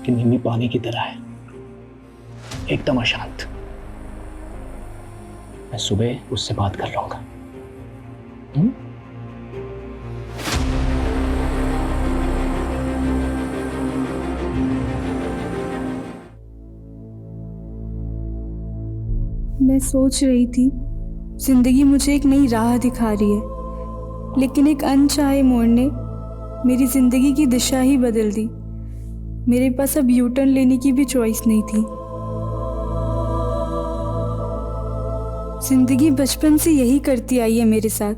कि निम्मी पानी की तरह है, एकदम अशांत। मैं सुबह उससे बात कर लूंगा। मैं सोच रही थी जिंदगी मुझे एक नई राह दिखा रही है, लेकिन एक अनचाहे मोड़ ने मेरी जिंदगी की दिशा ही बदल दी। मेरे पास अब यू टर्न लेने की भी चॉइस नहीं थी। जिंदगी बचपन से यही करती आई है मेरे साथ,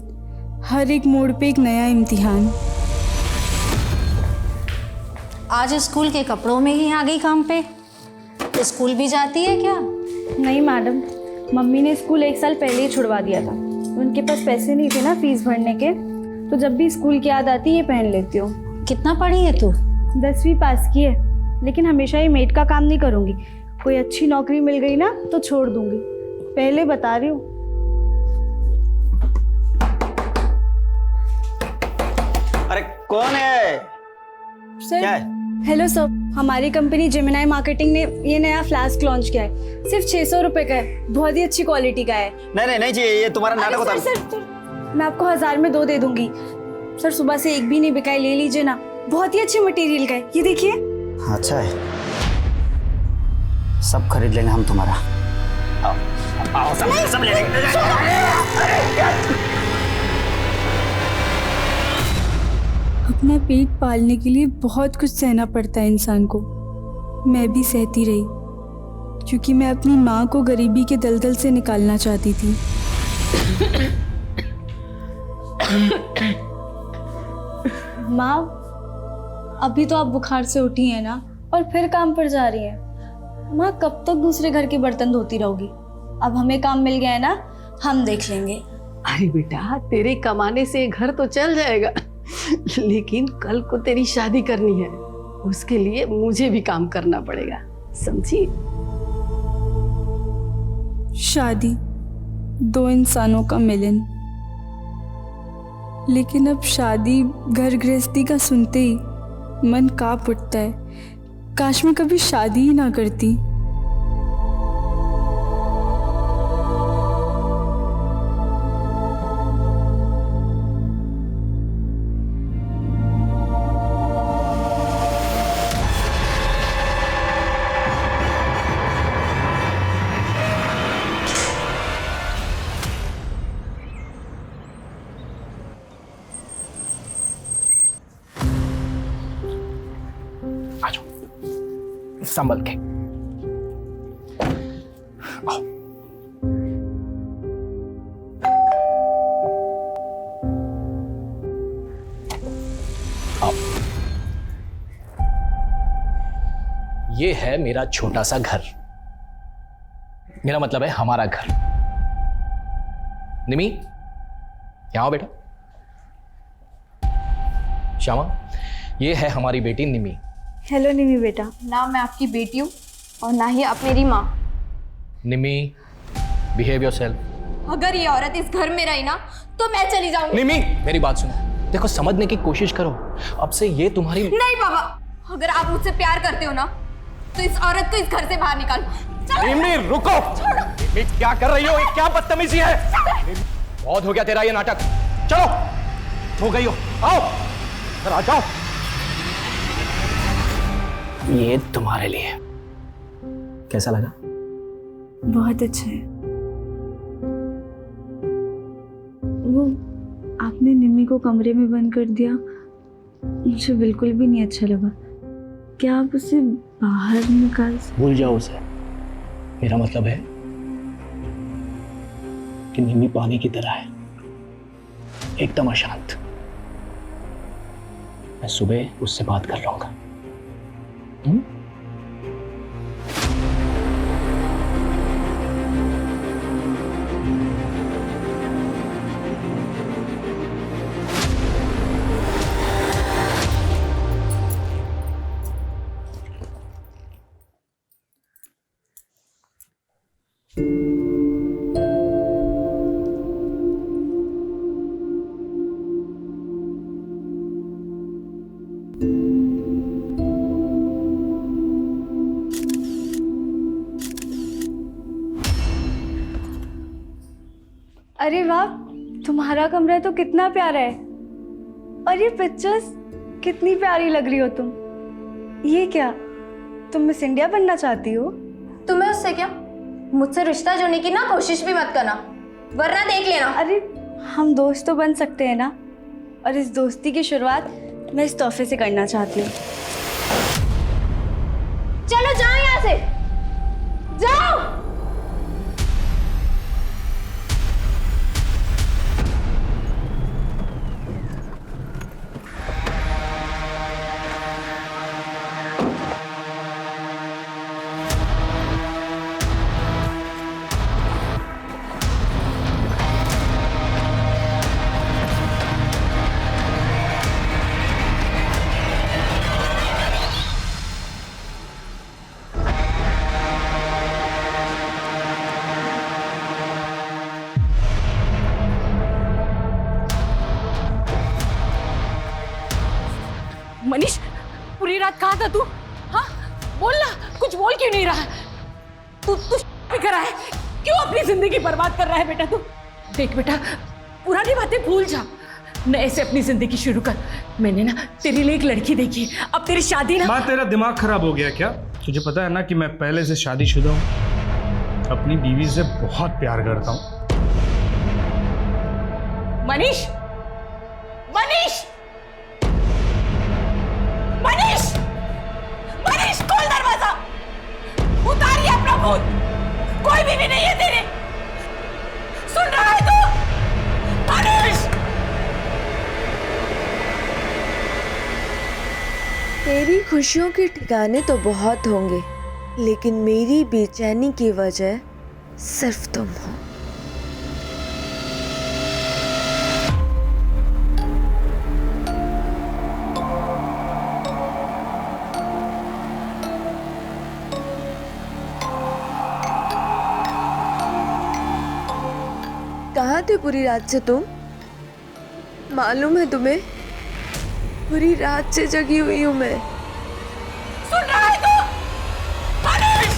हर एक मोड़ पे एक नया इम्तिहान। आज स्कूल के कपड़ों में ही आ गई काम पे। स्कूल भी जाती है क्या? नहीं मैडम, मम्मी ने स्कूल 1 साल पहले ही छुड़वा दिया था। उनके पास पैसे नहीं थे ना फीस भरने के, तो जब भी स्कूल की याद आती है ये पहन लेती हूँ। कितना पढ़ी है तू? 10वीं पास की है, लेकिन हमेशा ही मेड का काम नहीं करूँगी। कोई अच्छी नौकरी मिल गई ना तो छोड़ दूँगी, पहले बता रही हूँ। अरे कौन है? सर, क्या है? हेलो सर, हमारी कंपनी जेमिनाई मार्केटिंग ने ये नया फ्लास्क लॉन्च किया है। सिर्फ 600 रुपये का है, बहुत ही अच्छी क्वालिटी का है। नहीं चाहिए, ये तुम्हारा नाटक होता है। सर, मैं आपको 1000 में 2 दे दूंगी। सर, सुबह से एक भी नहीं बिका है, ले लीजिए ना, बहुत ही अच्छे मटेरियल का है। ये देखिए। अच्छा है, सब खरीद लेंगे हम तुम्हारा। आओ सब ले लेंगे। अपना पेट पालने के लिए बहुत कुछ सहना पड़ता है इंसान को। मैं भी सहती रही, क्योंकि मैं अपनी माँ को गरीबी के दलदल से निकालना चाहती थी। माँ, अभी तो आप बुखार से उठी हैं ना, और फिर काम पर जा रही हैं। माँ, कब तक दूसरे घर के बर्तन धोती रहोगी? अब हमें काम मिल गया है ना, हम देख लेंगे। अरे बेटा, तेरे कमाने से घर तो चल जाएगा, लेकिन कल को तेरी शादी करनी है, उसके लिए मुझे भी काम करना पड़ेगा, समझी? शादी 2 इंसानों का मिलन, लेकिन अब शादी घर गृहस्थी का सुनते ही मन कांप उठता है। काश मैं कभी शादी ही ना करती। आ जाओ, संभल के आओ। आओ। ये है मेरा छोटा सा घर, मेरा मतलब है हमारा घर। निमी, यहाँ आओ बेटा। श्यामा, ये है हमारी बेटी निमी। हेलो निमी बेटा। ना मैं आपकी बेटी हूँ और ना ही आप मेरी माँ। निमी, बिहेव योरसेल्फ। अगर ये औरत इस घर में रही ना तो मैं चली जाऊंगी। निमी, मेरी बात सुनो, देखो समझने की कोशिश करो। अब से ये तुम्हारी नहीं पापा, अगर आप मुझसे प्यार करते हो ना तो इस औरत को इस घर से बाहर निकालो। निमी रुको। निमी, क्या कर रही हो? ये क्या बदतमीजी है? बहुत हो गया तेरा ये नाटक। चलो, हो गई हो, आओ इधर आ जाओ। ये तुम्हारे लिए। कैसा लगा? बहुत अच्छा है। वो आपने निम्मी को कमरे में बंद कर दिया, मुझे बिल्कुल भी नहीं अच्छा लगा। क्या आप उसे बाहर निकाल? भूल जाओ उसे। मेरा मतलब है कि निम्मी पानी की तरह है, एकदम अशांत। मैं सुबह उससे बात कर लूंगा। अरे वाह, तुम्हारा कमरा तो कितना प्यारा है। और ये पिक्चर्स कितनी प्यारी लग रही हो तुम। ये क्या, तुम मिस इंडिया बनना चाहती हो? तुम्हें उससे क्या? मुझसे रिश्ता जोड़ने की ना कोशिश भी मत करना, वरना देख लेना। अरे हम दोस्त तो बन सकते हैं ना, और इस दोस्ती की शुरुआत मैं इस तोहफे से करना चाहती हूँ। चलो जाओ यहाँ से, जाओ। मनीष, पूरी रात कहाँ था तू? हाँ बोल ना, कुछ बोल क्यों नहीं रहा? तू भी करा है, क्यों अपनी जिंदगी बर्बाद कर रहा है बेटा तू? देख बेटा, पुरानी बातें भूल जा, नए से अपनी जिंदगी शुरू कर। मैंने ना तेरे लिए एक लड़की देखी, अब तेरी शादी ना। माँ, तेरा दिमाग खराब हो गया क्या? तुझे पता है ना कि मैं पहले से शादीशुदा हूँ, अपनी बीवी से बहुत प्यार करता हूँ। मनीष, मनीष, मनीष, मनीष, खोल दरवाजा, उतार ये अपना भूत, कोई भी नहीं है तेरे। सुन रहा है तू? मनीष! तेरी खुशियों के ठिकाने तो बहुत होंगे, लेकिन मेरी बेचैनी की वजह सिर्फ तुम हो। कहाँ थे पूरी रात से तुम? मालूम है तुम्हें, पूरी रात से जगी हुई हूँ मैं। सुन रहा है तू? मनीष!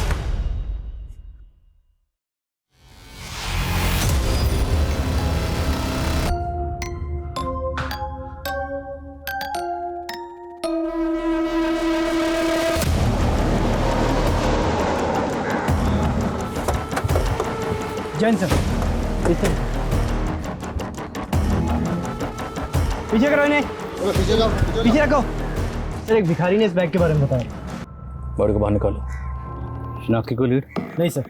जैन सर, पीछे करो इन्हें, पीछे रखो। सर, एक भिखारी ने इस बैग के बारे में बताया। बॉडी को बाहर निकालो। शिनाख्त की कोई लीड? नहीं सर।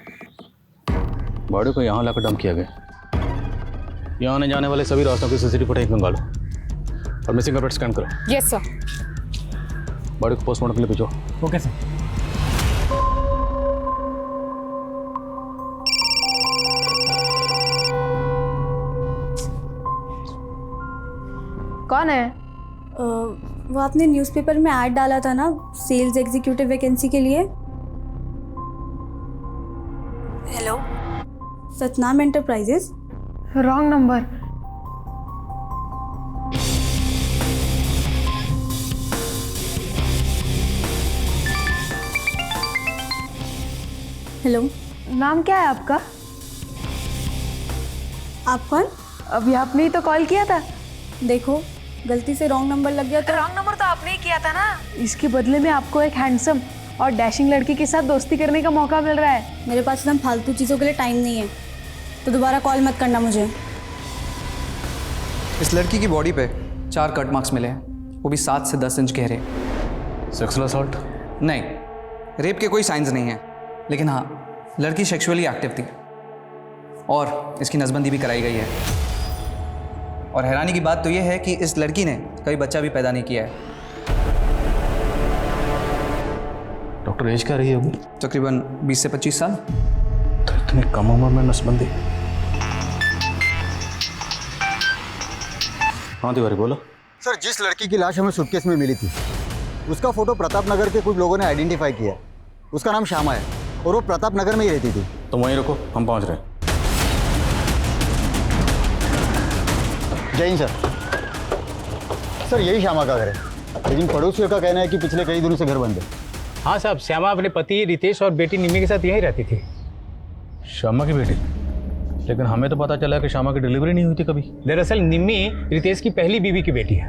बॉडी को यहाँ लाकर डंप किया गया। यहाँ आने जाने वाले सभी रास्तों की सीसीटीवी फुटेज मंगा लो और मिसिंग का स्कैन करो। Yes sir. बॉडी को पोस्टमार्टम के लिए भेजो। Okay sir. कौन है? वो आपने न्यूज़पेपर में ऐड डाला था ना, सेल्स एग्जीक्यूटिव वैकेंसी के लिए। Hello, Satnam enterprises. Wrong number. Hello, नाम क्या है आपका? आप कौन? अभी आपने ही तो कॉल किया था। देखो, गलती से रॉन्ग नंबर लग गया तो। रॉन्ग नंबर तो आपने ही किया था ना। इसके बदले में आपको एक हैंडसम और डैशिंग लड़की के साथ दोस्ती करने का मौका मिल रहा है। मेरे पास एकदम फालतू चीज़ों के लिए टाइम नहीं है, तो दोबारा कॉल मत करना मुझे। इस लड़की की बॉडी पे 4 कट मार्क्स मिले हैं, वो भी 7 से 10 इंच गहरे। Sexual assault? नहीं, रेप के कोई साइंस नहीं है, लेकिन हाँ, लड़की सेक्सुअली एक्टिव थी और इसकी नसबंदी भी कराई गई है। और हैरानी की बात तो ये है कि इस लड़की ने कभी बच्चा भी पैदा नहीं किया है। डॉक्टर एज क्या रही होगी? तकरीबन 20 से 25 साल। तो इतनी कम उम्र में नसबंदी? हाँ तिवारी बोलो। सर, जिस लड़की की लाश हमें सूटकेस में मिली थी, उसका फोटो प्रताप नगर के कुछ लोगों ने आइडेंटिफाई किया। उसका नाम श्यामा है और वो प्रताप नगर में ही रहती थी। तो वहीं रुको, हम पहुंच रहे हैं। जय हिंद सर। सर, यही श्यामा का घर है, लेकिन पड़ोसियों का कहना है कि पिछले कई दिनों से घर बंद है। हाँ साहब, श्यामा अपने पति रितेश और बेटी निमी के साथ यहीं रहती थी। श्यामा की बेटी? लेकिन हमें तो पता चला कि श्यामा की डिलीवरी नहीं हुई थी कभी। दरअसल निम्मी रितेश की पहली बीवी की बेटी है।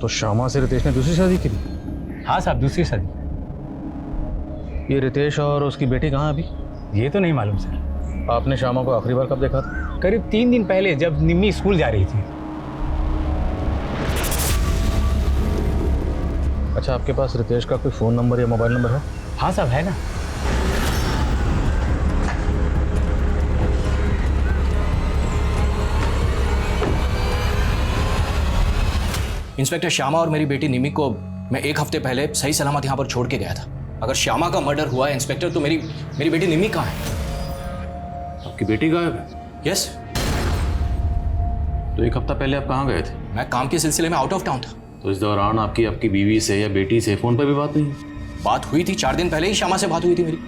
तो श्यामा से रितेश ने दूसरी शादी की थी? हाँ साहब, दूसरी शादी। ये रितेश और उसकी बेटी कहाँ अभी? ये तो नहीं मालूम सर। आपने श्यामा को आखिरी बार कब देखा था? करीब 3 दिन पहले, जब निम्मी स्कूल जा रही थी। अच्छा, आपके पास रितेश का कोई फ़ोन नंबर या मोबाइल नंबर है? हाँ साहब, है ना। इंस्पेक्टर, श्यामा और मेरी बेटी निमी को मैं 1 हफ्ते पहले सही सलामत यहाँ पर छोड़ के गया था। अगर श्यामा का मर्डर हुआ है इंस्पेक्टर, तो मेरी बेटी निमी कहाँ है? आपकी बेटी गायब है? यस। तो 1 हफ्ता पहले आप कहाँ गए थे? मैं काम के सिलसिले में आउट ऑफ टाउन था। तो इस दौरान आपकी बीवी से या बेटी से फ़ोन पर भी बात नहीं? बात हुई थी, 4 दिन पहले ही श्यामा से बात हुई थी मेरी।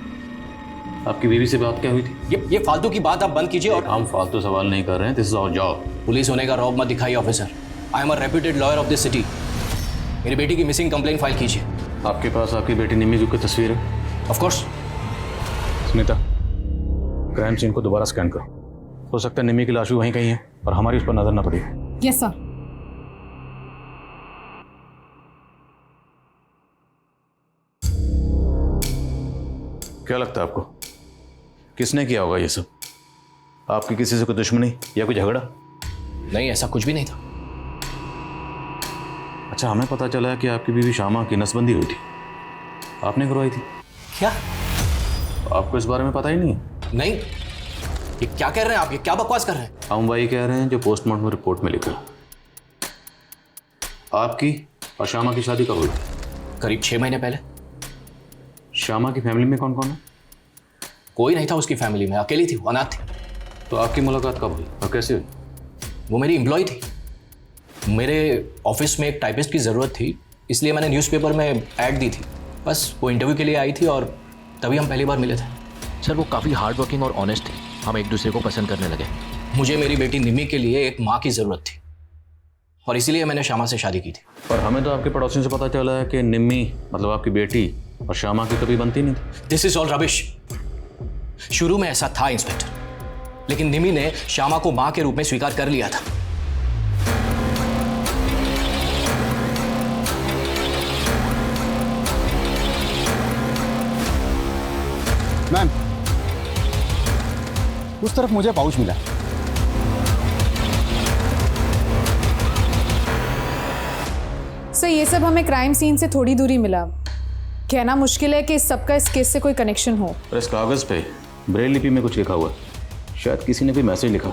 आपकी बीवी से बात क्या हुई थी? ये फालतू की बात आप बंद कीजिए। और हम फालतू सवाल नहीं कर रहे हैं, this is our job. Police होने का रौब मत दिखाइए officer. I am a reputed lawyer of this city. मेरी बेटी की मिसिंग कंप्लेंट फाइल कीजिए। आपके पास आपकी बेटी निमी की तस्वीर है? Of course. Smita, crime scene को दोबारा स्कैन करो। हो सकता है निमी की लाश भी वहीं कहीं है और हमारी उस पर नजर न पड़ी। Yes sir. क्या लगता है आपको, किसने किया होगा ये सब? आपकी किसी से कोई दुश्मनी या कोई झगड़ा? नहीं, ऐसा कुछ भी नहीं था। अच्छा, हमें पता चला है कि आपकी बीवी श्यामा की नसबंदी हुई थी, आपने करवाई थी। क्या? आपको इस बारे में पता ही नहीं है? नहीं। ये क्या कह रहे हैं आप? ये क्या बकवास कर रहे हैं? हम वही कह रहे हैं जो पोस्टमार्टम रिपोर्ट में लिखा। आपकी और श्यामा की शादी कब हुई? करीब 6 महीने पहले। श्यामा की फैमिली में कौन कौन है? कोई नहीं था उसकी फैमिली में, अकेली थी, अनाथ थी। तो आपकी मुलाकात कब हुई और कैसे हुई? वो मेरी एम्प्लॉय थी। मेरे ऑफिस में एक टाइपिस्ट की ज़रूरत थी, इसलिए मैंने न्यूज़पेपर में ऐड दी थी। बस वो इंटरव्यू के लिए आई थी और तभी हम पहली बार मिले थे। सर, वो काफ़ी हार्ड वर्किंग और ऑनेस्ट थी, हम एक दूसरे को पसंद करने लगे। मुझे मेरी बेटी निमी के लिए एक माँ की ज़रूरत थी और इसीलिए मैंने श्यामा से शादी की थी। और हमें तो आपके पड़ोसियों से पता चला है कि निम्मी मतलब आपकी बेटी और श्यामा की कभी बनती नहीं थी। This is all rubbish. शुरू में ऐसा था इंस्पेक्टर, लेकिन निमी ने श्यामा को मां के रूप में स्वीकार कर लिया था। मैम, उस तरफ मुझे पाउच मिला। सर, ये सब हमें क्राइम सीन से थोड़ी दूरी मिला। कहना मुश्किल है कि इस सबका इस केस से कोई कनेक्शन हो। और इस कागज़ पे ब्रेल लिपि में कुछ लिखा हुआ है, शायद किसी ने भी मैसेज लिखा।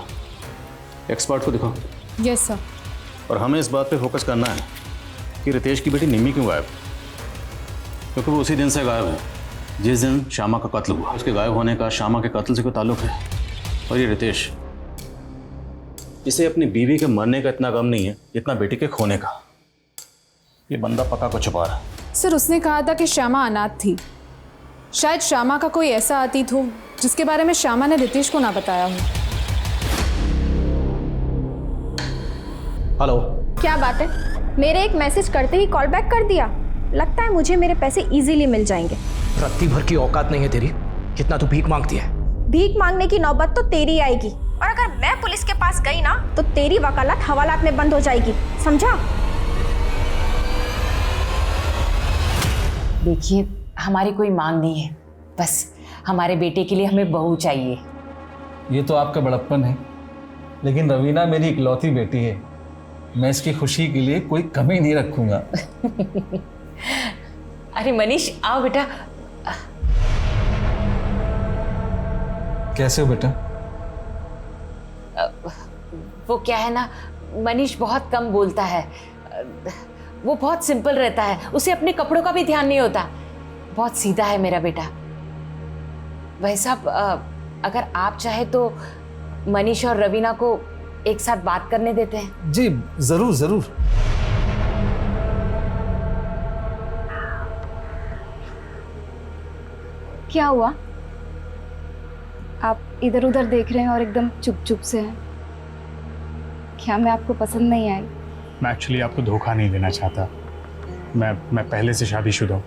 एक्सपर्ट को दिखाओ। Yes sir. और हमें इस बात पे फोकस करना है कि रितेश की बेटी निम्मी क्यों गायब, क्योंकि वो उसी दिन से गायब है जिस दिन श्यामा का कत्ल हुआ। उसके गायब होने का श्यामा के कत्ल से कोई ताल्लुक है। और ये रितेश, इसे अपनी बीवी के मरने का इतना गम नहीं है जितना बेटी के खोने का। ये बंदा पक्का को छुपा रहा है। सर, उसने कहा था कि श्यामा अनाथ थी। शायद श्यामा का कोई ऐसा अतीत हो जिसके बारे में श्यामा ने रितेश को ना बताया हो। हेलो। क्या बात है, मेरे एक मैसेज करते ही कॉल बैक कर दिया। लगता है मुझे मेरे पैसे इजीली मिल जाएंगे। रत्ती भर की औकात नहीं है तेरी, कितना तू भीख मांगती है। भीख मांगने की नौबत तो तेरी आएगी, और अगर मैं पुलिस के पास गई ना तो तेरी वकालत हवालात में बंद हो जाएगी, समझा? देखिए, हमारी कोई मांग नहीं है, बस हमारे बेटे के लिए हमें बहू चाहिए। ये तो आपका बड़प्पन है, लेकिन रवीना मेरी इकलौती बेटी है। मैं इसकी खुशी के लिए कोई कमी नहीं रखूंगा। अरे मनीष, आओ बेटा। कैसे हो बेटा? वो क्या है ना, मनीष बहुत कम बोलता है। वो बहुत सिंपल रहता है, उसे अपने कपड़ों का भी ध्यान नहीं होता। बहुत सीधा है मेरा बेटा। वैसा अगर आप चाहे तो मनीष और रवीना को एक साथ बात करने देते हैं। जी जरूर जरूर। क्या हुआ? आप इधर उधर देख रहे हैं और एकदम चुप चुप से हैं। क्या मैं आपको पसंद नहीं आई? मैं एक्चुअली आपको धोखा नहीं देना चाहता। मैं पहले से शादीशुदा हूँ।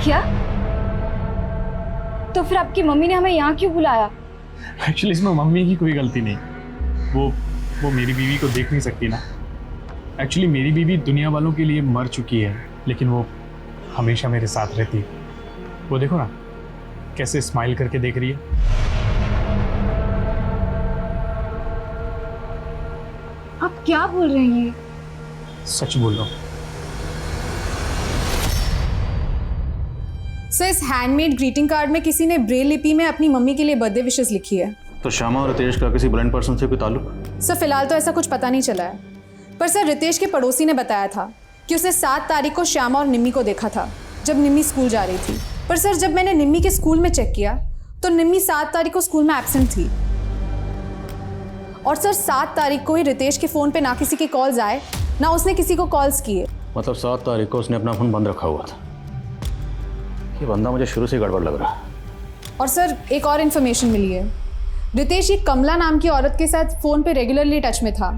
क्या? तो फिर आपकी मम्मी ने हमें यहाँ क्यों बुलाया? एक्चुअली इसमें मम्मी की कोई गलती नहीं। वो मेरी बीवी को देख नहीं सकती ना। एक्चुअली मेरी बीवी दुनिया वालों के लिए मर चुकी है, लेकिन वो हमेशा मेरे साथ रहती है। वो देखो ना कैसे स्माइल करके देख रही है। आप क्या बोल रहे हैं? सच बोल रहा हूँ। सर, इस हैंडमेड ग्रीटिंग कार्ड में किसी ने ब्रेल लिपि में अपनी मम्मी के लिए बर्थडे विशेस लिखी है। तो श्यामा और रितेश का किसी ब्लाइंड पर्सन से कोई ताल्लुक? सर, फिलहाल तो ऐसा कुछ पता नहीं चला है, पर सर रितेश के पड़ोसी ने बताया था कि उसने 7 तारीख को श्यामा और निम्मी को देखा था जब निम्मी स्कूल जा रही थी। पर सर, जब मैंने निम्मी के स्कूल में चेक किया तो निम्मी 7 तारीख को स्कूल में एब्सेंट थी। और सर 7 तारीख को ही रितेश के फ़ोन पे ना किसी के कॉल्स आए, ना उसने किसी को कॉल्स किए। मतलब 7 तारीख को उसने अपना फ़ोन बंद रखा हुआ था। ये बंदा मुझे शुरू से गड़बड़ लग रहा है। और सर, एक और इन्फॉर्मेशन मिली है। रितेश ये कमला नाम की औरत के साथ फ़ोन पे रेगुलरली टच में था।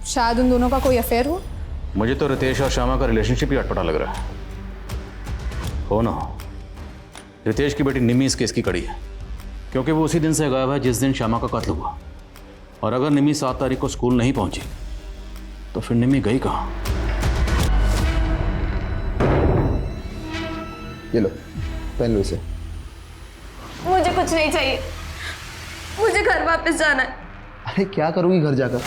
शायद उन दोनों का कोई अफेयर हो। मुझे तो रितेश और श्यामा का रिलेशनशिप ही अटपटा लग रहा है। हो ना हो, रितेश की बेटी निम्मी इस केस की कड़ी है, क्योंकि वो उसी दिन से गायब है जिस दिन श्यामा का कत्ल हुआ। और अगर निम्मी 7 तारीख को स्कूल नहीं पहुंची तो फिर निम्मी गई कहाँ? ये लो, पहन लो इसे। मुझे कुछ नहीं चाहिए, मुझे घर वापस जाना है। अरे क्या करोगी घर जाकर?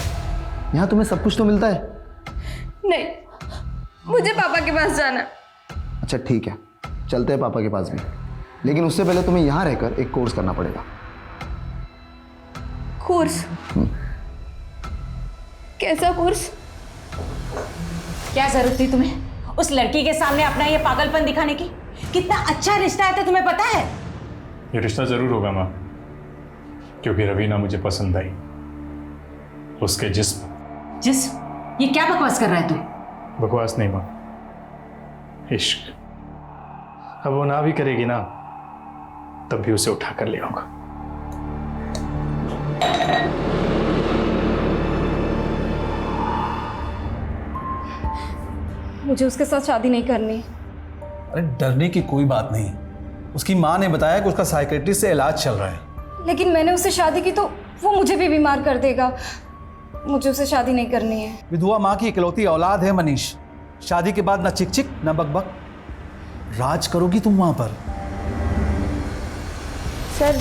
यहाँ तुम्हें सब कुछ तो मिलता है। नहीं, मुझे पापा के पास जाना है। अच्छा ठीक है, चलते हैं पापा के पास भी, लेकिन उससे पहले तुम्हें यहाँ रहकर एक कोर्स करना पड़ेगा। कोर्स? कैसा कोर्स? क्या जरूरत थी तुम्हें उस लड़की के सामने अपना ये पागलपन दिखाने की? कितना अच्छा रिश्ता है तो तुम्हें पता है? ये रिश्ता जरूर होगा माँ, क्योंकि रवीना मुझे पसंद आई। उसके जिस्म ये क्या बकवास कर रहा है तू? बकवास नहीं माँ, इश्क। अब वो ना भी करेगी ना, तब भी उसे उठा कर ले आऊंगा। मुझे उसके साथ शादी नहीं करनी। अरे डरने की कोई बात नहीं। उसकी माँ ने बताया कि उसका साइकेट्रिस्ट से इलाज चल रहा है। लेकिन मैंने उससे शादी की तो वो मुझे भी बीमार कर देगा। मुझे उससे शादी नहीं करनी है। विधवा माँ की इकलौती औलाद है मनीष। शादी के बाद ना चिक चिक ना बक बक, राज करोगी तुम वहां पर। सर,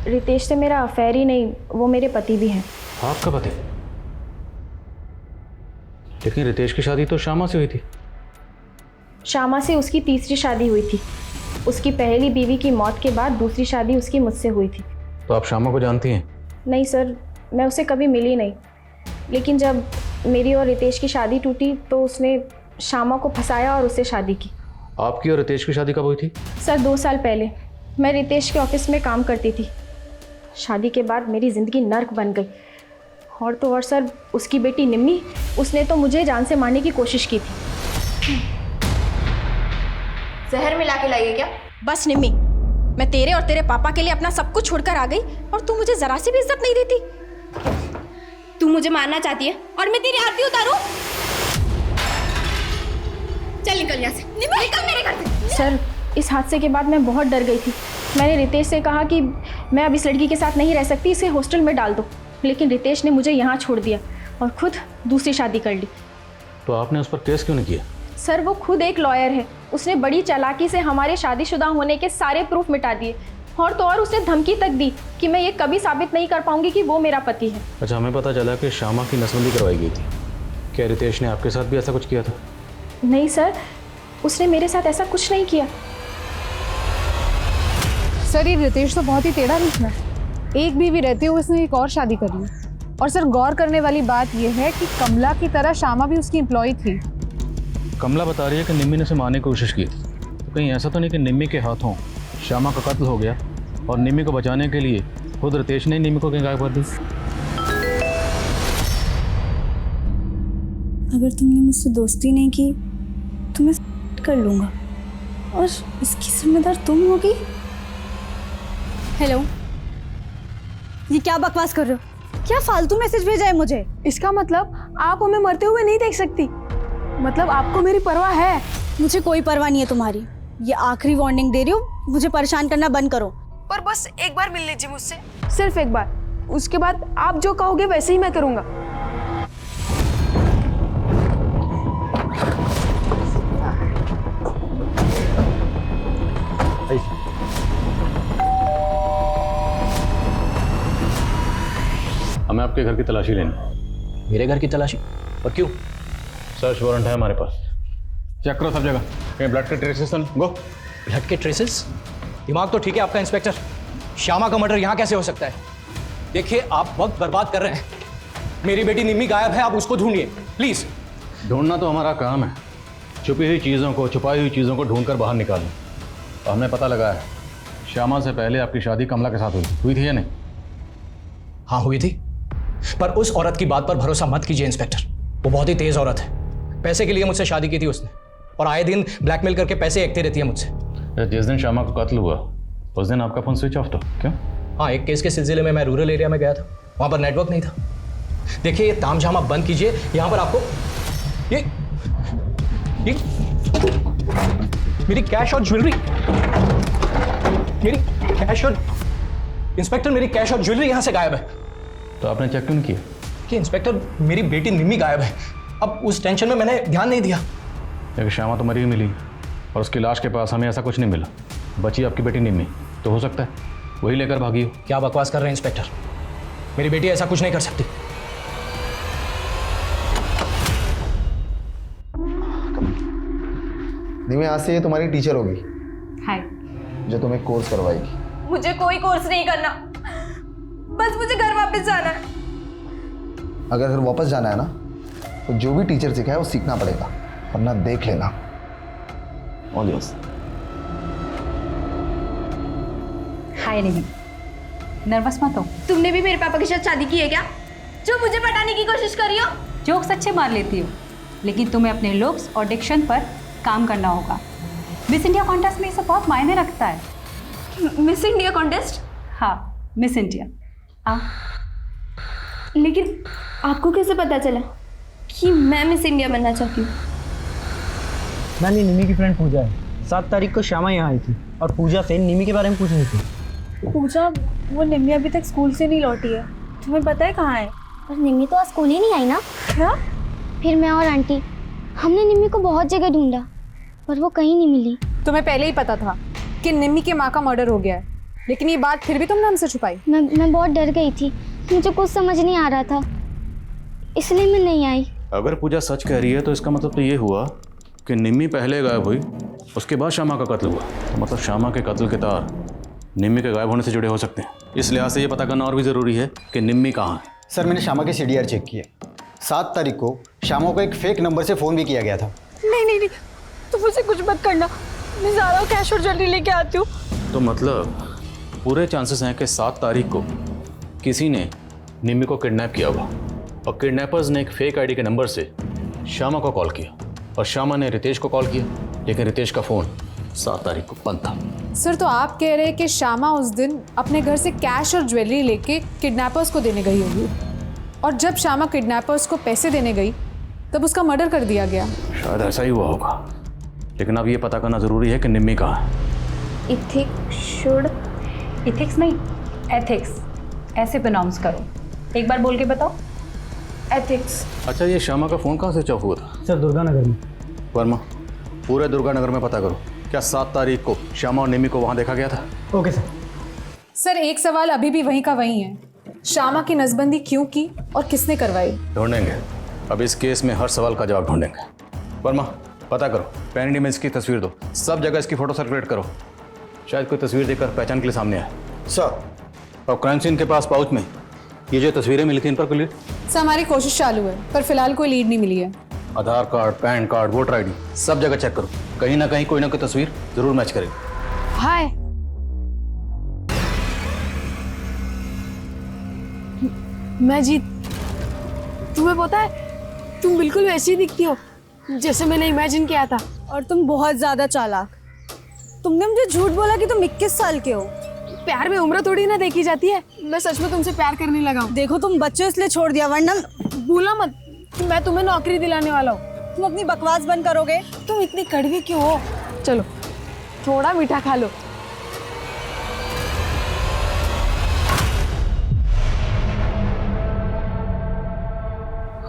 रितेश से मेरा अफेयर ही नहीं, वो मेरे पति भी हैं। आपका पति? लेकिन रितेश की शादी तो श्यामा से हुई थी। श्यामा से उसकी तीसरी शादी हुई थी। उसकी पहली बीवी की मौत के बाद दूसरी शादी उसकी मुझसे हुई थी। तो आप श्यामा को जानती हैं? नहीं सर, मैं उसे कभी मिली नहीं। लेकिन जब मेरी और रितेश की शादी टूटी तो उसने श्यामा को फंसाया और उससे शादी की। आपकी और रितेश की शादी कब हुई थी? सर 2 साल पहले। मैं रितेश के ऑफिस में काम करती थी। शादी के बाद मेरी ज़िंदगी नर्क बन गई। और तो और सर, उसकी बेटी निम्मी, उसने तो मुझे जान से मारने की कोशिश की थी। जहर मिला के लाइए क्या? बस निम्मी, मैं तेरे और तेरे पापा के लिए अपना सब कुछ छोड़कर आ गई और तू मुझे जरा सी भी इज्जत नहीं देती। तू मुझे मारना चाहती है और मैं तेरी आरती उतारूं? चल निकल यहाँ से, निकल मेरे घर से। सर, इस हादसे के बाद मैं बहुत डर गई थी। मैंने रितेश से कहा कि मैं अब इस लड़की के साथ नहीं रह सकती, इसे हॉस्टल में डाल दो। लेकिन रितेश ने मुझे यहाँ छोड़ दिया और खुद दूसरी शादी कर ली। तो आपने उस पर केस क्यों नहीं किया? सर, वो खुद एक लॉयर है। उसने बड़ी चालाकी से हमारे शादीशुदा होने के सारे प्रूफ मिटा दिए। और तो और उसने धमकी तक दी कि मैं ये कभी साबित नहीं कर पाऊंगी कि वो मेरा पति है। अच्छा, हमें पता चला कि श्यामा की नसबंदी करवाई गई थी। क्या रितेश ने आपके साथ भी ऐसा कुछ किया था? नहीं सर, उसने मेरे साथ ऐसा कुछ नहीं किया। सर, ये रितेश तो बहुत ही टेढ़ा निकला। एक बीवी रहते हुए उसने एक और शादी कर ली। और सर, गौर करने वाली बात यह है कि कमला की तरह श्यामा भी उसकी एम्प्लॉय थी। कमला बता रही है कि निम्मी ने उसे मारने की कोशिश की थी। तो कहीं ऐसा तो नहीं कि निम्मी के हाथों श्यामा का कत्ल हो गया और निम्मी को बचाने के लिए खुद रितेश ने निम्मी को कहीं गायब कर दी? अगर तुमने मुझसे दोस्ती नहीं की तो मैं कर लूँगा और इसकी जिम्मेदार तुम होगी। हेलो, ये क्या बकवास कर रहे हो? क्या फालतू मैसेज भेजा है मुझे? इसका मतलब आप हमें मरते हुए नहीं देख सकती? मतलब आपको मेरी परवाह है? मुझे कोई परवाह नहीं है तुम्हारी। ये आखिरी वार्निंग दे रही हूँ, मुझे परेशान करना बंद करो। पर बस एक बार मिल लीजिए मुझसे, सिर्फ एक बार। उसके बाद आप जो कहोगे वैसे ही मैं करूँगा। हमें आपके घर की तलाशी लेनी। मेरे घर की तलाशी? और क्यों? सर्च वारंट है हमारे पास, चेक करो सब जगह, कहीं ब्लड के ट्रेसेस तो गो। ब्लड के ट्रेसेस? दिमाग तो ठीक है आपका इंस्पेक्टर, श्यामा का मर्डर यहाँ कैसे हो सकता है? देखिए आप वक्त बर्बाद कर रहे हैं। मेरी बेटी निम्मी गायब है, आप उसको ढूंढिए प्लीज। ढूंढना तो हमारा काम है, छुपी हुई चीज़ों को, छुपाई हुई चीज़ों को ढूंढकर बाहर निकालना। और हमें पता लगा है श्यामा से पहले आपकी शादी कमला के साथ हुई थी या नहीं? हाँ हुई थी, पर उस औरत की बात पर भरोसा मत कीजिए इंस्पेक्टर, वो बहुत ही तेज औरत है। पैसे के लिए मुझसे शादी की थी उसने, और आए दिन ब्लैकमेल करके पैसे एकती रहती है मुझसे। जिस दिन श्यामा का कत्ल हुआ उस दिन आपका फोन स्विच ऑफ था, क्यों? हाँ, एक केस के सिलसिले में मैं रूरल एरिया में गया था, वहां पर नेटवर्क नहीं था। देखिए ये तामझाम आप बंद कीजिए, यहाँ पर आपको ये मेरी कैश और ज्वेलरी, मेरी कैश और इंस्पेक्टर मेरी कैश और ज्वेलरी यहाँ से गायब है। तो आपने चेक क्यों नहीं किया? कि इंस्पेक्टर मेरी बेटी निम्मी गायब है, अब उस टेंशन में मैंने ध्यान नहीं दिया। लेकिन श्यामा तो मरी ही मिली और उसकी लाश के पास हमें ऐसा कुछ नहीं मिला, बची आपकी बेटी निम्मी, तो हो सकता है वही लेकर भागी हो। क्या बकवास कर रहे हैं इंस्पेक्टर, मेरी बेटी ऐसा कुछ नहीं कर सकती। निम्मी आज से ये तुम्हारी टीचर होगी। हाय। जो तुम्हें कोर्स करवाएगी। मुझे कोई कोर्स नहीं करना, बस मुझे घर वापस जाना है। अगर घर वापस जाना है ना तो जो भी टीचर सिखाए वो सीखना पड़ेगा, वरना देख लेना। All yours. Hi Nimi, nervous मत हो। तुमने भी मेरे पापा के साथ शादी की है क्या, जो मुझे पटाने की कोशिश करी हो? जोक्स अच्छे मार लेती हो, लेकिन तुम्हें अपने लुक्स और डिक्शन पर काम करना होगा। मिस इंडिया कॉन्टेस्ट में ये सब बहुत मायने रखता है। Miss India contest? हाँ, मिस इंडिया। लेकिन आपको कैसे पता चला कि मैं मिस इंडिया बनना चाहती हूँ? मैंने निमी की फ्रेंड पूजा है, 7 तारीख को श्यामा यहाँ आई थी और पूजा से निमी के बारे में पूछ रही थी। पूजा, वो निमी अभी तक स्कूल से नहीं लौटी है, तुम्हें पता है कहाँ है? पर निमी तो आज स्कूल ही नहीं आई ना। क्या? फिर मैं और आंटी हमने निमी को बहुत जगह ढूंढा पर वो कहीं नहीं मिली। तुम्हें पहले ही पता था कि निम्मी की माँ का मर्डर हो गया है, लेकिन ये बात फिर भी तुमने हमसे छुपाई। मैं बहुत डर गई थी, मुझे कुछ समझ नहीं आ रहा था, इसलिए मैं नहीं आई। अगर पूजा सच कह रही है तो इसका मतलब तो ये हुआ कि निम्मी पहले गायब हुई, उसके बाद श्यामा का कत्ल हुआ। तो मतलब श्यामा के कत्ल के तार निम्मी के गायब होने से जुड़े हो सकते हैं। इस लिहाज से ये पता करना और भी ज़रूरी है कि निम्मी कहाँ है। सर मैंने श्यामा के CDR चेक किए, 7 तारीख को श्यामा को एक फेक नंबर से फ़ोन भी किया गया था। नहीं नहीं नहीं, तुम मुझे कुछ मत करना, मैं ज़्यादा कैश और ज्वेलरी लेके आती हूँ। तो मतलब पूरे चांसेस हैं कि 7 तारीख को किसी ने निम्मी को किडनैप किया होगा और किडनैपर्स ने एक फेक आईडी के नंबर से श्यामा को कॉल किया और श्यामा ने रितेश को कॉल किया, लेकिन रितेश का फ़ोन 7 तारीख को बंद था। सर, तो आप कह रहे हैं कि श्यामा उस दिन अपने घर से कैश और ज्वेलरी लेके किडनैपर्स को देने गई होगी, और जब श्यामा किडनैपर्स को पैसे देने गई तब उसका मर्डर कर दिया गया। शायद ऐसा ही हुआ होगा, लेकिन अब ये पता करना ज़रूरी है कि निम्मी कहाँ है। इथिक्स नहीं, एथिक्स, ऐसे प्रोनाउंस करो। एक बार बोल के बताओ। एथिक्स। अच्छा, ये श्यामा का फ़ोन कहाँ से ऑफ हुआ था? सर, दुर्गानगर में। वर्मा, पूरे दुर्गानगर में पता करो, क्या 7 तारीख को श्यामा और निम्मी को वहाँ देखा गया था? Okay sir. सर, एक सवाल अभी भी वहीं का वहीं है, श्यामा की नसबंदी क्यों की और किसने करवाई? ढूंढेंगे, अब इस केस में हर सवाल का जवाब ढूंढेंगे। वर्मा, पता करो, पैन इमेज की तस्वीर दो, सब जगह इसकी फ़ोटो सर्कुलेट करो, शायद कोई तस्वीर देखकर पहचान के लिए सामने आए। सर, और क्राइम सीन के पास पाउच में ये जो तस्वीरें मिली थी, इन पर कोई लीड? सर, हमारी कोशिश चालू है, पर फिलहाल कोई लीड नहीं मिली है। Aadhaar card, PAN card, voter ID, सब जगह चेक करो, कहीं ना कहीं कोई ना कोई तस्वीर जरूर मैच करेगी। हाय, मैं जीत। तुम्हें पता है तुम बिल्कुल वैसी दिखती हो जैसे मैंने इमेजिन किया था। और तुम बहुत ज़्यादा चालाक। तुमने मुझे झूठ बोला कि तुम 21 साल के हो। प्यार में उम्र थोड़ी ना देखी जाती है, मैं सच में तुमसे प्यार करने लगा हूँ। देखो तुम बच्चे इसलिए छोड़ दिया, वरना भूला मत, मैं तुम्हें नौकरी दिलाने वाला हूँ। तुम अपनी बकवास बंद करोगे? तुम इतनी कड़वी क्यों हो? चलो थोड़ा मीठा खा लो।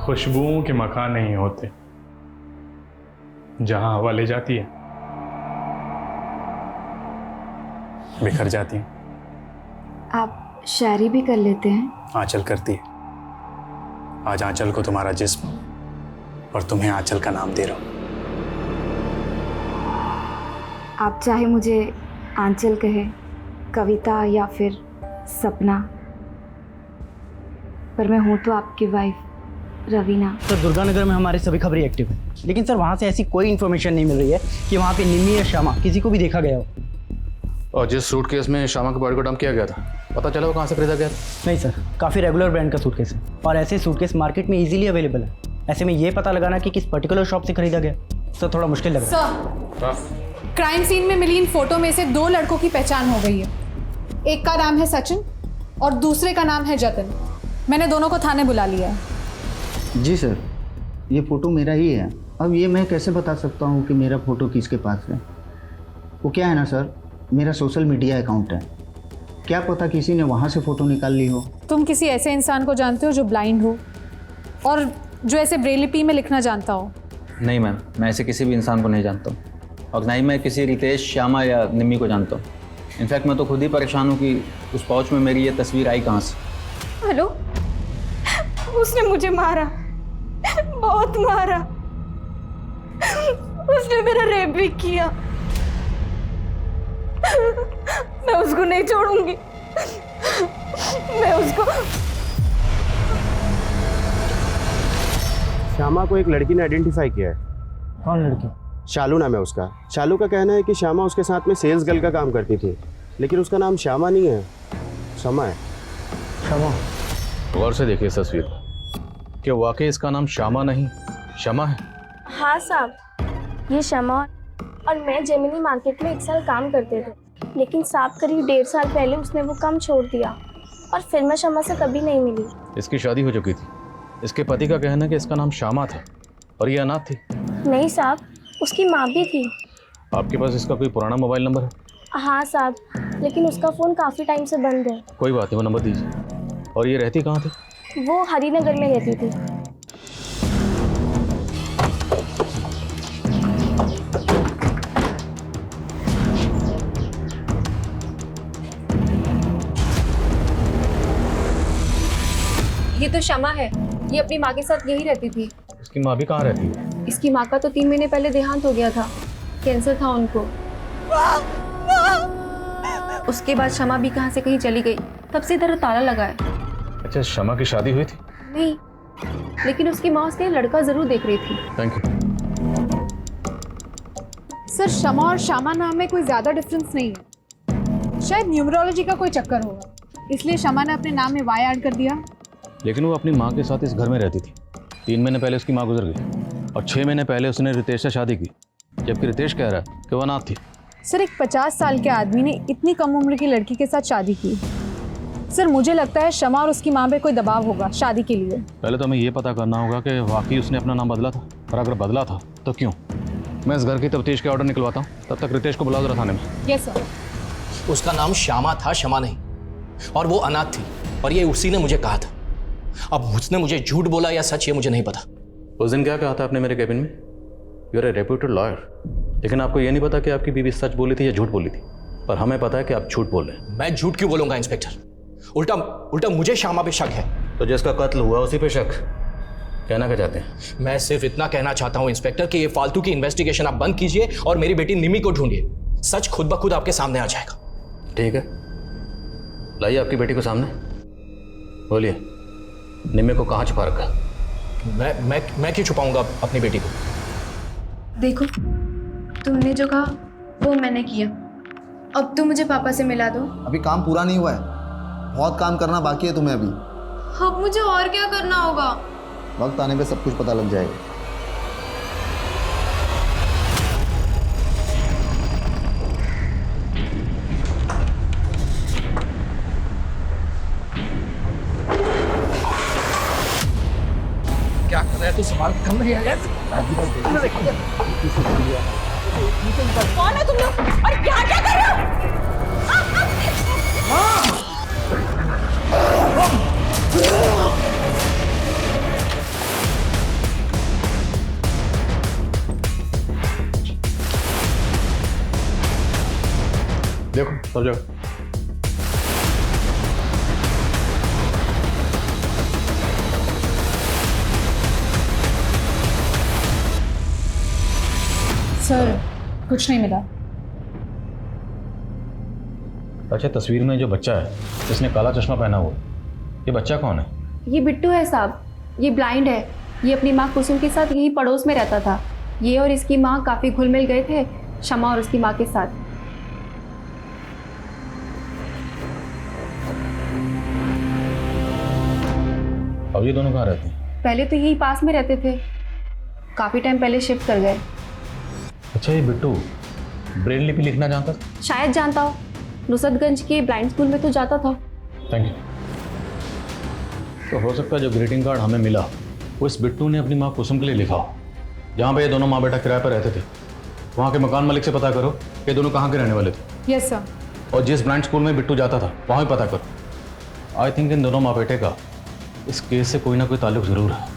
खुशबुओं के मकान नहीं होते, जहां हवा ले जाती है बिखर जाती है। आप शायरी भी कर लेते हैं? आंचल करती है। आज आंचल को तुम्हारा जिस्म और तुम्हें आंचल का नाम दे रहा हूं। आप चाहे मुझे आंचल कहे, कविता या फिर सपना, पर मैं हूँ तो आपकी वाइफ रवीना। सर दुर्गानगर में हमारे सभी खबरें एक्टिव हैं, लेकिन सर वहाँ से ऐसी कोई इन्फॉर्मेशन नहीं मिल रही है कि वहाँ पे निम्मी या श्यामा किसी को भी देखा गया हो। और जिस सूटकेस में श्यामा के बॉडी को डंप किया गया था, पता चला वो कहाँ से खरीदा गया था? नहीं सर, काफ़ी रेगुलर ब्रांड का सूटकेस है और ऐसे सूटकेस मार्केट में इजीली अवेलेबल है। ऐसे में ये पता लगाना कि किस पर्टिकुलर शॉप से खरीदा गया सर थोड़ा मुश्किल लग रहा है। सर, क्राइम सीन में मिली इन फोटो में से 2 लड़कों की पहचान हो गई है। एक का नाम है सचिन और दूसरे का नाम है जतिन। मैंने दोनों को थाने बुला लिया है। जी सर, ये फ़ोटो मेरा ही है। अब ये मैं कैसे बता सकता हूँ कि मेरा फ़ोटो किसके पास है? वो क्या है ना सर, मेरा सोशल मीडिया अकाउंट है, क्या पता किसी ने वहाँ से फ़ोटो निकाल ली हो। तुम किसी ऐसे इंसान को जानते हो जो ब्लाइंड हो और जो ऐसे ब्रेलिपी में लिखना जानता हो? नहीं मैम, मैं ऐसे किसी भी इंसान को नहीं जानता हूँ और ना ही मैं किसी रितेश, श्यामा या निम्मी को जानता हूँ। इनफैक्ट मैं तो खुद ही परेशान हूँ कि उस पाउच में मेरी ये तस्वीर आई कहाँ से। हेलो, उसने मुझे मारा, बहुत मारा। उसने मेरा रेप भी किया। मैं उसको नहीं छोड़ूंगी। मैं उसको। श्यामा को एक लड़की ने आइडेंटिफाई किया है। कौन लड़की? शालू नाम है उसका। शालू का कहना है कि श्यामा उसके साथ में सेल्स गर्ल का काम करती थी, लेकिन उसका नाम श्यामा नहीं है, शमा है। शमा? गौर से देखिए इस तस्वीर, क्या वाकई इसका नाम श्यामा नहीं शमा है? हाँ साहब, ये शमा और मैं जेमिनी मार्केट में 1 साल काम करते थे, लेकिन साहब करीब 1.5 साल पहले उसने वो काम छोड़ दिया और फिर मैं शमा से कभी नहीं मिली। इसकी शादी हो चुकी थी। इसके पति का कहना है कि इसका नाम श्यामा था और ये अनाथ थी। नहीं साहब, उसकी माँ भी थी। आपके पास इसका कोई पुराना मोबाइल नंबर है? हाँ साहब, लेकिन उसका फ़ोन काफ़ी टाइम से बंद है। कोई बात नहीं, वो नंबर दीजिए। और ये रहती कहाँ थी? वो हरिनगर में रहती थी। ये तो शमा है, ये अपनी माँ के साथ यही रहती थी। इसकी माँ भी कहाँ रहती है? इसकी माँ का तो 3 महीने पहले देहांत हो गया था, कैंसर था उनको। उसके बाद शमा भी कहाँ से कहीं चली गई, तब से इधर ताला लगा है। अच्छा, शमा की शादी हुई थी? नहीं, लेकिन उसकी माँ उसके लिए लड़का जरूर देख रही थी। Thank you. सर, शमा और श्यामा नाम में कोई ज़्यादा डिफरेंस नहीं है। शायद न्यूमरोलॉजी का कोई चक्कर होगा, इसलिए शमा ने अपने नाम में वाई ऐड कर दिया। लेकिन वो अपनी माँ के साथ इस घर में रहती थी। 3 महीने पहले उसकी माँ गुजर गई और 6 महीने पहले उसने रितेश से शादी की, जबकि रितेश कह रहा है कि वो अनाथ थी। सर, एक 50 साल के आदमी ने इतनी कम उम्र की लड़की के साथ शादी की। सर, मुझे लगता है शमा और उसकी माँ पे कोई दबाव होगा शादी के लिए। पहले तो हमें ये पता करना होगा कि वाकई उसने अपना नाम बदला था, और अगर बदला था तो क्यों। मैं इस घर की तफ्तीश के ऑर्डर निकलवाता हूँ, तब तक रितेश को बुला जरा थाने में। Yes sir. उसका नाम श्यामा था, शमा नहीं, और वो अनाथ थी, और ये उसी ने मुझे कहा था। अब उसने मुझे झूठ बोला या सच, ये मुझे नहीं पता। उस दिन क्या कहा था आपने मेरे कैबिन में? You are a reputed lawyer, लेकिन आपको ये नहीं पता कि आपकी बीवी सच बोली थी या झूठ बोली थी। पर हमें पता है कि आप झूठ बोल रहे हैं। मैं झूठ क्यों बोलूंगा इंस्पेक्टर? उल्टा मुझे श्यामा पे शक है। तो जिसका कत्ल हुआ उसी पे शक? कहना क्या चाहते हैं? मैं सिर्फ इतना कहना चाहता हूं इंस्पेक्टर कि ये फालतू की इन्वेस्टिगेशन आप बंद कीजिए और मेरी बेटी निमी को ढूंढिए। सच खुद ब खुद आपके सामने आ जाएगा। ठीक है, लाइए आपकी बेटी को सामने, बोलिए निम्मी को कहाँ छुपा रखा? मैं क्यों छुपाऊंगा अपनी बेटी को? देखो, तुमने जो कहा वो मैंने किया। अब तुम मुझे पापा से मिला दो। अभी काम पूरा नहीं हुआ है, बहुत काम करना बाकी है तुम्हें अभी। अब मुझे और क्या करना होगा? वक्त आने पे सब कुछ पता लग जाएगा। क्या कर रहा है तू? सवाल कम नहीं आया। कौन है तुम लोग और क्या क्या कर रहे हो? देखो सब जगह। सर कुछ नहीं मिला। अच्छा, तस्वीर में जो बच्चा है जिसने काला चश्मा पहना हुआ, ये बच्चा कौन है? ये बिट्टू है साहब, ये ब्लाइंड है। ये अपनी माँ कुसुम के साथ यही पड़ोस में रहता था। ये और इसकी माँ काफ़ी घुल मिल गए थे शमा और उसकी माँ के साथ। अब ये दोनों कहाँ रहते हैं? पहले तो यही पास में रहते थे, काफ़ी टाइम पहले शिफ्ट कर गए। अच्छा, ये बिट्टू ब्रेल लिपि लिखना जानता था? शायद जानता हो, नुसरतगंज के ब्लाइंड स्कूल में तो जाता था। Thank you. तो हो सकता है जो ग्रीटिंग कार्ड हमें मिला वो इस बिट्टू ने अपनी माँ कुसुम के लिए लिखा हो। जहाँ पे ये दोनों माँ बेटा किराए पर रहते थे, वहाँ के मकान मालिक से पता करो ये दोनों कहाँ के रहने वाले थे। Yes sir. और जिस ब्लाइंड स्कूल में बिट्टू जाता था वहाँ भी पता करो। आई थिंक इन दोनों माँ बेटे का इस केस से कोई ना कोई ताल्लुक जरूर है।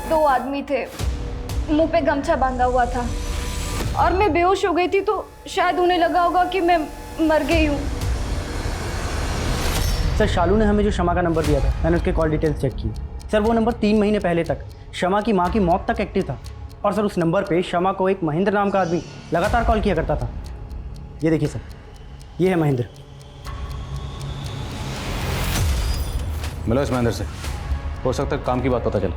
दो आदमी थे, मुंह पे गमछा बांधा हुआ था और मैं बेहोश हो गई थी, तो शायद उन्हें लगा होगा कि मैं मर गई हूँ। सर शालू ने हमें जो शमा का नंबर दिया था, मैंने उसके कॉल डिटेल्स चेक की। सर वो नंबर 3 महीने पहले तक शमा की माँ की मौत तक एक्टिव था। और सर उस नंबर पे शमा को एक महेंद्र नाम का आदमी लगातार कॉल किया करता था। ये देखिए सर, ये है महेंद्र। मिलो इस महेंद्र से, हो सकता है काम की बात पता चले।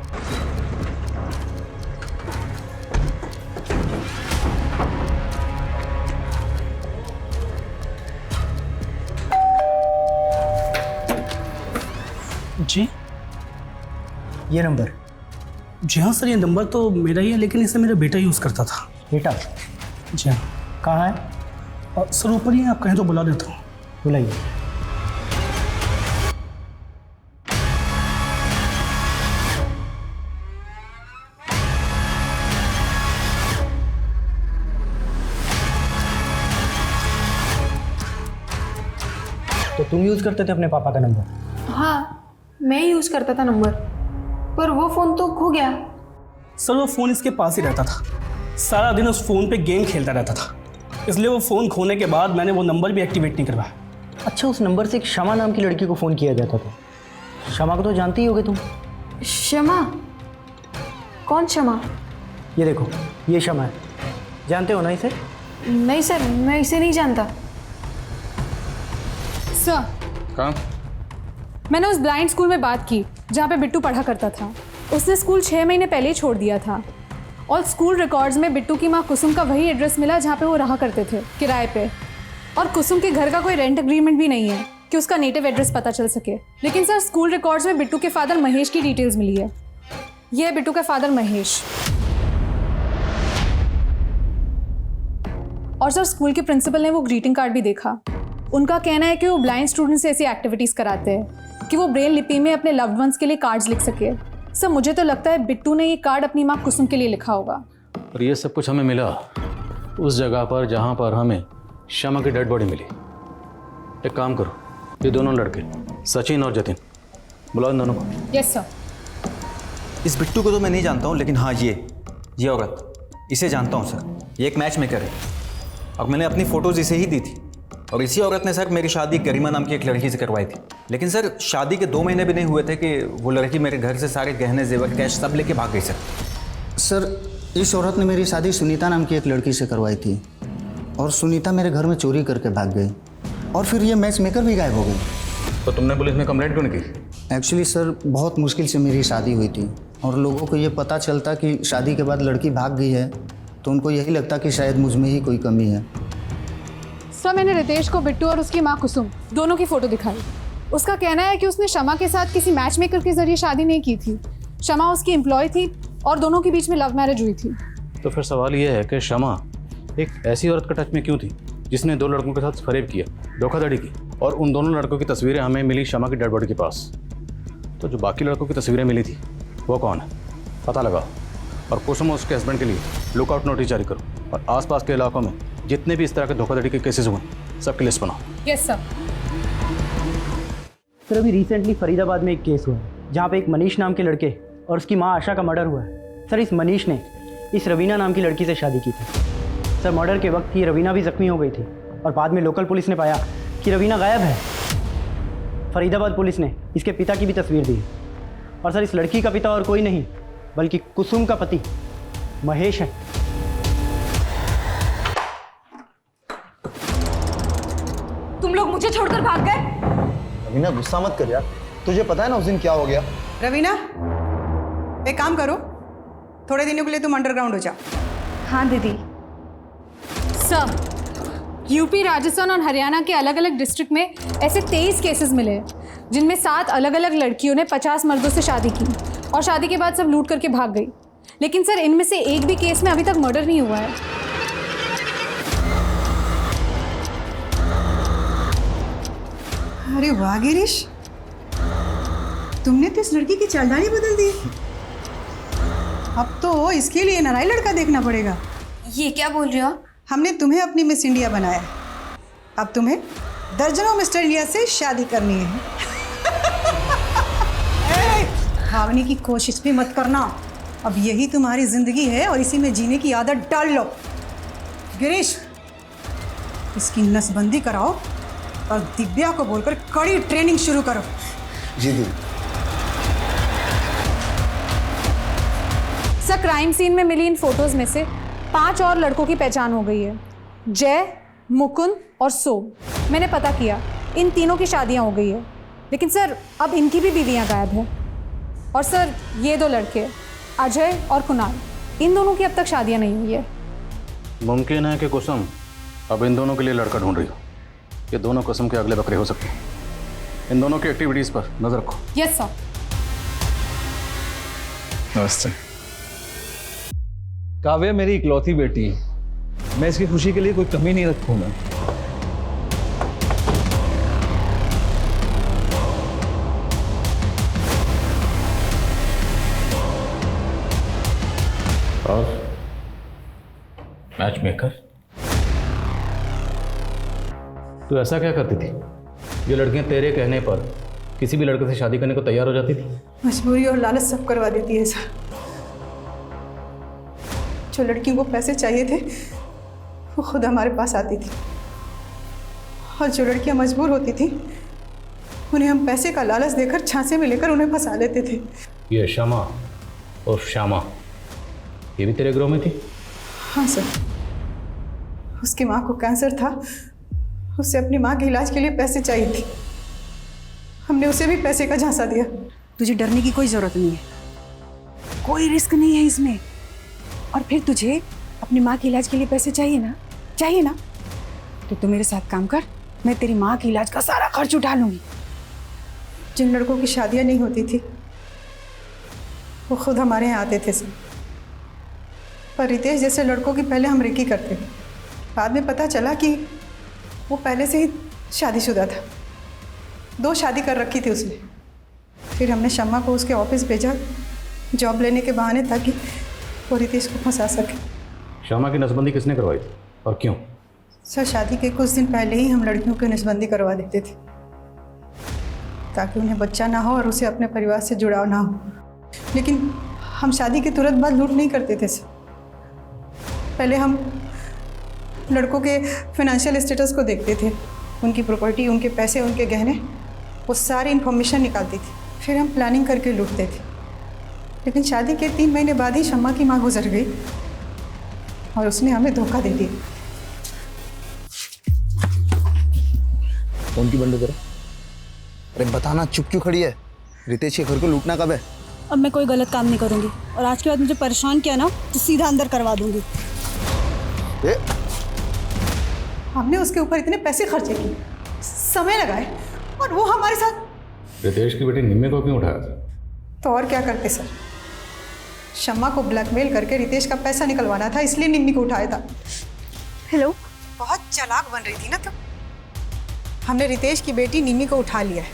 जी ये नंबर? जी हाँ सर, ये नंबर तो मेरा ही है, लेकिन इसे मेरा बेटा यूज़ करता था। बेटा? जी हाँ। कहाँ है? सर ऊपर ही है, आप कहें तो बुला देता हूँ। बुलाइए। तो तुम यूज़ करते थे अपने पापा का नंबर? हाँ, मैं यूज़ करता था नंबर, पर वो फ़ोन तो खो गया। सर वो फ़ोन इसके पास ही रहता था, सारा दिन उस फ़ोन पे गेम खेलता रहता था, इसलिए वो फ़ोन खोने के बाद मैंने वो नंबर भी एक्टिवेट नहीं करवाया। अच्छा, उस नंबर से एक शमा नाम की लड़की को फ़ोन किया जाता था। शमा को तो जानती ही होगे तुम। शमा? कौन शमा? ये देखो, ये शमा है, जानते हो ना इसे? नहीं सर, मैं इसे नहीं जानता। सर कहाँ? मैंने उस ब्लाइंड स्कूल में बात की जहाँ पे बिट्टू पढ़ा करता था। उसने स्कूल 6 महीने पहले ही छोड़ दिया था और स्कूल रिकॉर्ड्स में बिट्टू की माँ कुसुम का वही एड्रेस मिला जहाँ पे वो रहा करते थे, किराए पे। और कुसुम के घर का कोई रेंट एग्रीमेंट भी नहीं है कि उसका नेटिव एड्रेस पता चल सके। लेकिन सर स्कूल रिकॉर्ड्स में बिट्टू के फादर महेश की डिटेल्स मिली है। ये है बिट्टू का फादर महेश। और सर स्कूल के प्रिंसिपल ने वो ग्रीटिंग कार्ड भी देखा। उनका कहना है कि वो ब्लाइंड स्टूडेंट्स से ऐसी एक्टिविटीज़ कराते हैं कि वो ब्रेल लिपि में अपने लव्ड वंस के लिए कार्ड्स लिख सके। सर मुझे तो लगता है बिट्टू ने ये कार्ड अपनी माँ कुसुम के लिए लिखा होगा। और ये सब कुछ हमें मिला उस जगह पर जहाँ पर हमें शमा की डेड बॉडी मिली। एक काम करो, ये दोनों लड़के सचिन और जतिन, बुलाओ इन दोनों को। Yes sir. इस बिट्टू को तो मैं नहीं जानता हूँ, लेकिन हाँ ये औरत, इसे जानता हूँ सर। ये एक मैच मेकर है और मैंने अपनी फ़ोटोज़ इसे ही दी थी। और इसी औरत ने सर मेरी शादी गरिमा नाम की एक लड़की से करवाई थी। लेकिन सर शादी के 2 महीने भी नहीं हुए थे कि वो लड़की मेरे घर से सारे गहने जेवर कैश सब लेके भाग गई सर। सर इस औरत ने मेरी शादी सुनीता नाम की एक लड़की से करवाई थी और सुनीता मेरे घर में चोरी करके भाग गई और फिर ये मैच मेकर भी गायब हो गई। तो तुमने पुलिस में कंप्लेंट क्यों नहीं की? एक्चुअली सर बहुत मुश्किल से मेरी शादी हुई थी और लोगों को ये पता चलता कि शादी के बाद लड़की भाग गई है तो उनको यही लगता कि शायद मुझ में ही कोई कमी है। सर मैंने रितेश को बिट्टू और उसकी माँ कुसुम दोनों की फ़ोटो दिखाई। उसका कहना है कि उसने शमा के साथ किसी मैच मेकर के जरिए शादी नहीं की थी। शमा उसकी एम्प्लॉय थी और दोनों के बीच में लव मैरिज हुई थी। तो फिर सवाल ये है कि शमा एक ऐसी औरत के टच में क्यों थी जिसने 2 लड़कों के साथ फरेब किया, धोखाधड़ी की, और उन दोनों लड़कों की तस्वीरें हमें मिली शमा की डेड बॉडी के पास। तो जो बाकी लड़कों की तस्वीरें मिली थी वो कौन है, पता लगाओ। और कुसुम और उसके हस्बैंड के लिए लुकआउट नोटिस जारी करो और आसपास के इलाकों में जितने भी इस तरह के धोखाधड़ी के केसेस हुए सबकी लिस्ट बनाओ। Yes sir. सर अभी रिसेंटली फरीदाबाद में एक केस हुआ जहाँ पे एक मनीष नाम के लड़के और उसकी माँ आशा का मर्डर हुआ है। सर, इस मनीष ने इस रवीना नाम की लड़की से शादी की थी। सर, मर्डर के वक्त ये रवीना भी जख्मी हो गई थी और बाद में लोकल पुलिस ने पाया कि रवीना गायब है। फरीदाबाद पुलिस ने इसके पिता की भी तस्वीर दी और सर, इस लड़की का पिता और कोई नहीं बल्कि कुसुम का पति महेश है। तुम लोग मुझे छोड़कर भाग गए। रवीना गुस्सा मत कर यार, तुझे पता है ना उस दिन क्या हो गया। रवीना, एक काम करो, थोड़े दिनों के लिए तुम अंडरग्राउंड हो जाओ। हाँ दीदी। सर, यूपी, राजस्थान और हरियाणा के अलग अलग डिस्ट्रिक्ट में ऐसे 23 केसेस मिले हैं जिनमें 7 अलग अलग लड़कियों ने 50 मर्दों से शादी की और शादी के बाद सब लूट करके भाग गई। लेकिन सर, इनमें से एक भी केस में अभी तक मर्डर नहीं हुआ है। अरे वाह गिरीश, तुमने तो इस लड़की की चालदानी बदल दी। अब तो इसके लिए नया लड़का देखना पड़ेगा। ये क्या बोल रहे हो? हमने तुम्हें अपनी मिस इंडिया बनाया, अब तुम्हें दर्जनों मिस्टर इंडिया से शादी करनी है। भागने की कोशिश भी मत करना, अब यही तुम्हारी जिंदगी है और इसी में जीने की आदत डाल लो। गिरीश, इसकी नसबंदी कराओ और दिव्या को बोलकर कड़ी ट्रेनिंग शुरू करो। जी दीदी। सर, क्राइम सीन में मिली इन फोटोज में से 5 और लड़कों की पहचान हो गई है। जय, मुकुंद और सोम। मैंने पता किया, इन तीनों की शादियां हो गई है, लेकिन सर अब इनकी भी बीवियां गायब हैं। और सर, ये 2 लड़के अजय और कुणाल, इन दोनों की अब तक शादियां नहीं हुई है। मुमकिन है कि कुसुम अब इन दोनों के लिए लड़का ढूंढ रही हो। ये दोनों कुसुम के अगले बकरे हो सकते हैं। इन दोनों की एक्टिविटीज पर नजर रखो। Yes sir. नमस्ते। काव्या मेरी इकलौती बेटी है, मैं इसकी खुशी के लिए कोई कमी नहीं रखूंगा। और मैच मेकर, तू ऐसा क्या करती थी? ये लड़कियां तेरे कहने पर किसी भी लड़के से शादी करने को तैयार हो जाती थी। मजबूरी और लालच सब करवा देती है सर। जो लड़कियों को पैसे चाहिए थे वो खुद हमारे पास आती थी, और जो लड़कियां मजबूर होती थी उन्हें हम पैसे का लालच देकर झांसे में लेकर उन्हें फंसा लेते थे। ये शमा और श्यामा, ये भी तेरे ग्रोह में थी? हाँ सर, उसकी माँ को कैंसर था, उसे अपनी माँ के इलाज के लिए पैसे चाहिए थे। हमने उसे भी पैसे का झांसा दिया। तुझे डरने की कोई ज़रूरत नहीं है, कोई रिस्क नहीं है इसमें। और फिर तुझे अपनी माँ के इलाज के लिए पैसे चाहिए ना, तो तू मेरे साथ काम कर, मैं तेरी माँ के इलाज का सारा खर्च उठा लूँगी। जिन लड़कों की शादियाँ नहीं होती थी वो खुद हमारे यहाँ आते थे सर। पर रितेश जैसे लड़कों की पहले हम रेकी करते थे, बाद में पता चला कि वो पहले से ही शादीशुदा था, 2 शादी कर रखी थी उसने। फिर हमने शम्मा को उसके ऑफिस भेजा जॉब लेने के बहाने, ताकि वो रितेश को फंसा सके। श्यामा की नसबंदी किसने करवाई और क्यों? सर, शादी के कुछ दिन पहले ही हम लड़कियों की नसबंदी करवा देते थे, ताकि उन्हें बच्चा ना हो और उसे अपने परिवार से जुड़ाव ना हो। लेकिन हम शादी के तुरंत बाद लूट नहीं करते थे सर। पहले हम लड़कों के फाइनेंशियल स्टेटस को देखते थे, उनकी प्रॉपर्टी, उनके पैसे, उनके गहने, वो सारी इन्फॉर्मेशन निकालती थी। फिर हम प्लानिंग करके लूटते थे। लेकिन शादी के 3 महीने बाद ही शम्मा की माँ गुजर गई और उसने हमें धोखा दे दिया। कौन की बंद करो? अरे बताना, चुप क्यों खड़ी है? रितेश के घर को लूटना कब है? अब मैं कोई गलत काम नहीं करूँगी, और आज के बाद मुझे परेशान किया ना तो सीधा अंदर करवा दूँगी। हमने उसके ऊपर इतने पैसे खर्चे किए, समय लगाए, और वो हमारे साथ। रितेश की बेटी निम्मी को क्यों उठाया था? तो और क्या करते सर, शम्मा को ब्लैकमेल करके रितेश का पैसा निकलवाना था, इसलिए निम्मी को उठाया था। हेलो, बहुत चालाक बन रही थी ना तुम। हमने रितेश की बेटी निम्मी को उठा लिया है।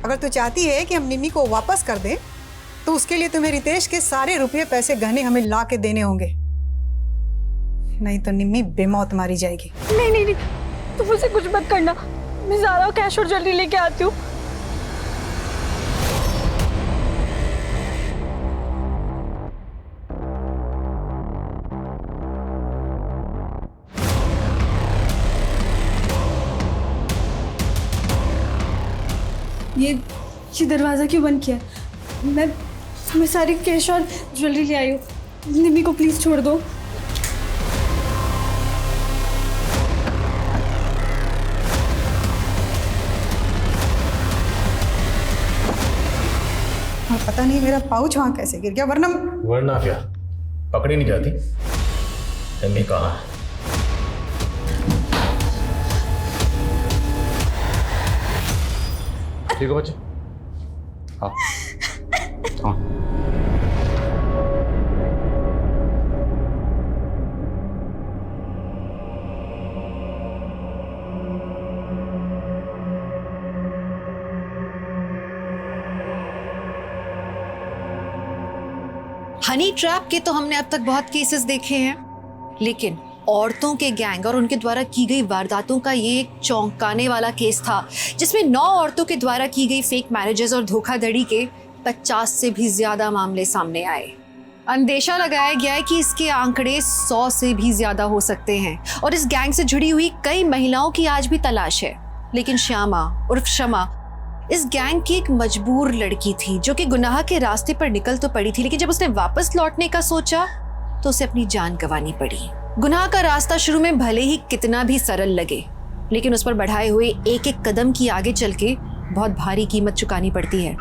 अगर तू चाहती है कि हम निम्मी को वापस कर दें, तो उसके लिए तुम्हें रितेश के सारे रुपये, पैसे, गहने हमें ला के देने होंगे, नहीं तो निम्मी बेमौत मारी जाएगी। नहीं नहीं नहीं, तुम मुझसे कुछ मत करना, मैं ज़ारा कैश और ज्वेलरी लेके आती हूँ। ये दरवाज़ा क्यों बंद किया? मैं सारी कैश और ज्वेलरी ले आई हूँ। निम्मी को प्लीज़ छोड़ दो। पता नहीं मेरा पाउच वहाँ कैसे गिर गया, वरना क्या पकड़ी नहीं जाती। निम्मी कहाँ है? ठीक है बच्चे, हाँ हाँ। हनी ट्रैप के तो हमने अब तक बहुत केसेस देखे हैं, लेकिन औरतों के गैंग और उनके द्वारा की गई वारदातों का ये एक चौंकाने वाला केस था, जिसमें 9 औरतों के द्वारा की गई फेक मैरिजेस और धोखाधड़ी के 50 से भी ज्यादा मामले सामने आए। अंदेशा लगाया गया है कि इसके आंकड़े 100 से भी ज्यादा हो सकते हैं और इस गैंग से जुड़ी हुई कई महिलाओं की आज भी तलाश है। लेकिन श्यामा उर्फ शमा इस गैंग की एक मजबूर लड़की थी जो कि गुनाह के रास्ते पर निकल तो पड़ी थी, लेकिन जब उसने वापस लौटने का सोचा तो उसे अपनी जान गंवानी पड़ी। गुनाह का रास्ता शुरू में भले ही कितना भी सरल लगे, लेकिन उस पर बढ़ाए हुए एक एक कदम की आगे चल के बहुत भारी कीमत चुकानी पड़ती है।